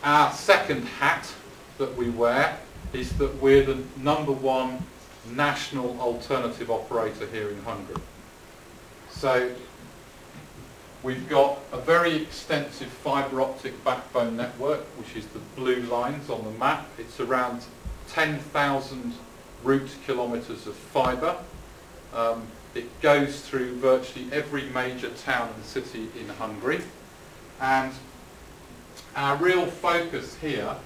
Our second hat that we wear is that we're the #1 national alternative operator here in Hungary. So we've got a very extensive fibre optic backbone network, which is the blue lines on the map. It's around 10,000 route kilometres of fibre. It goes through virtually every major town and city in Hungary. And our real focus here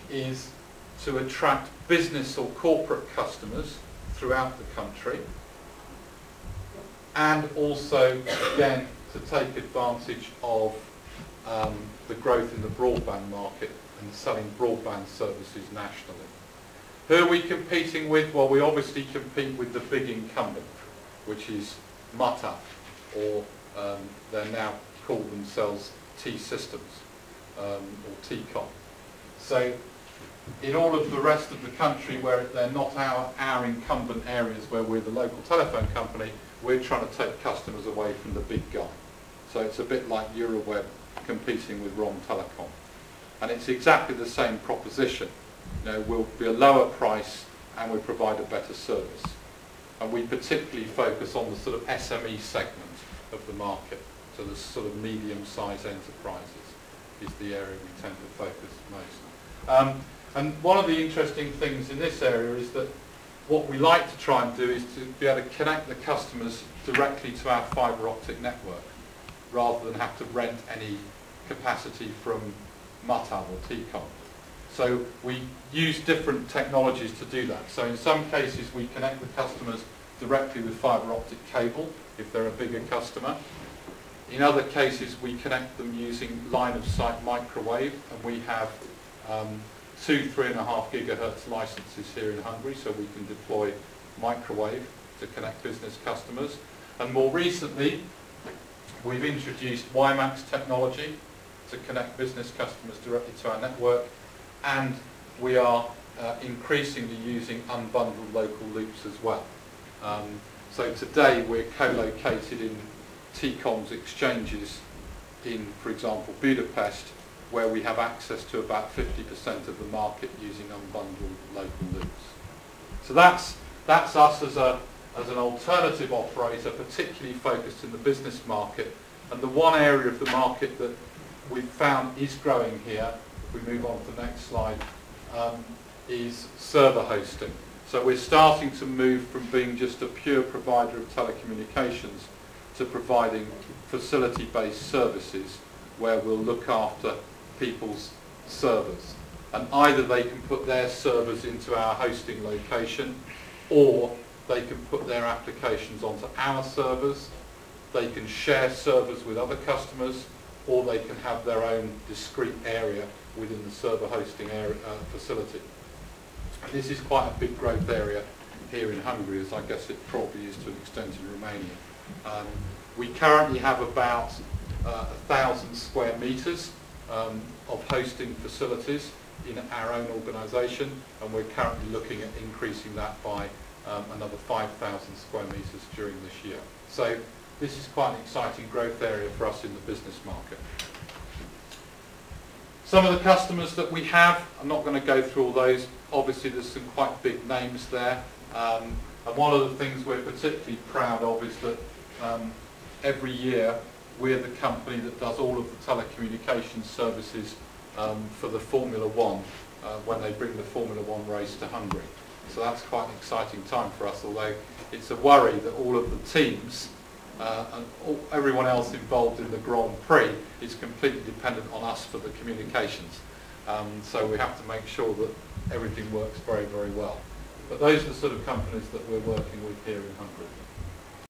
is to attract business or corporate customers throughout the country, and also, again, to take advantage of the growth in the broadband market and selling broadband services nationally. Who are we competing with? Well, we obviously compete with the big incumbent, which is Mata, or they're now called themselves T-Systems, or T-Com. So in all of the rest of the country where they're not our incumbent areas where we're the local telephone company, we're trying to take customers away from the big guy. So it's a bit like Euroweb competing with Rom Telecom. And it's exactly the same proposition. You know, we'll be a lower price and we provide a better service. And we particularly focus on the sort of SME segment of the market. So the sort of medium-sized enterprises is the area we tend to focus most. And one of the interesting things in this area is that what we like to try and do is to be able to connect the customers directly to our fibre optic network, rather than have to rent any capacity from Mata or T-Com. So we use different technologies to do that. So in some cases we connect the customers directly with fibre optic cable if they're a bigger customer. In other cases we connect them using line of sight microwave, and we have 2 3.5 gigahertz licenses here in Hungary, so we can deploy microwave to connect business customers. And more recently we've introduced WiMAX technology to connect business customers directly to our network, and we are increasingly using unbundled local loops as well. So today we're co-located in T-Com's exchanges in, for example, Budapest, where we have access to about 50% of the market using unbundled local loops. So that's us as an alternative operator, particularly focused in the business market. And the one area of the market that we've found is growing here, if we move on to the next slide, is server hosting. So we're starting to move from being just a pure provider of telecommunications to providing facility-based services where we'll look after people's servers. And either they can put their servers into our hosting location, or they can put their applications onto our servers, they can share servers with other customers, or they can have their own discrete area within the server hosting area, facility. This is quite a big growth area here in Hungary, as I guess it probably is to an extent in Romania. We currently have about 1,000 square metres of hosting facilities in our own organisation, and we're currently looking at increasing that by another 5,000 square metres during this year. So this is quite an exciting growth area for us in the business market. Some of the customers that we have, I'm not going to go through all those, obviously there's some quite big names there, and one of the things we're particularly proud of is that every year we're the company that does all of the telecommunications services for the Formula One when they bring the Formula One race to Hungary. So that's quite an exciting time for us, although it's a worry that all of the teams and everyone else involved in the Grand Prix is completely dependent on us for the communications. So we have to make sure that everything works very, very well. But those are the sort of companies that we're working with here in Hungary.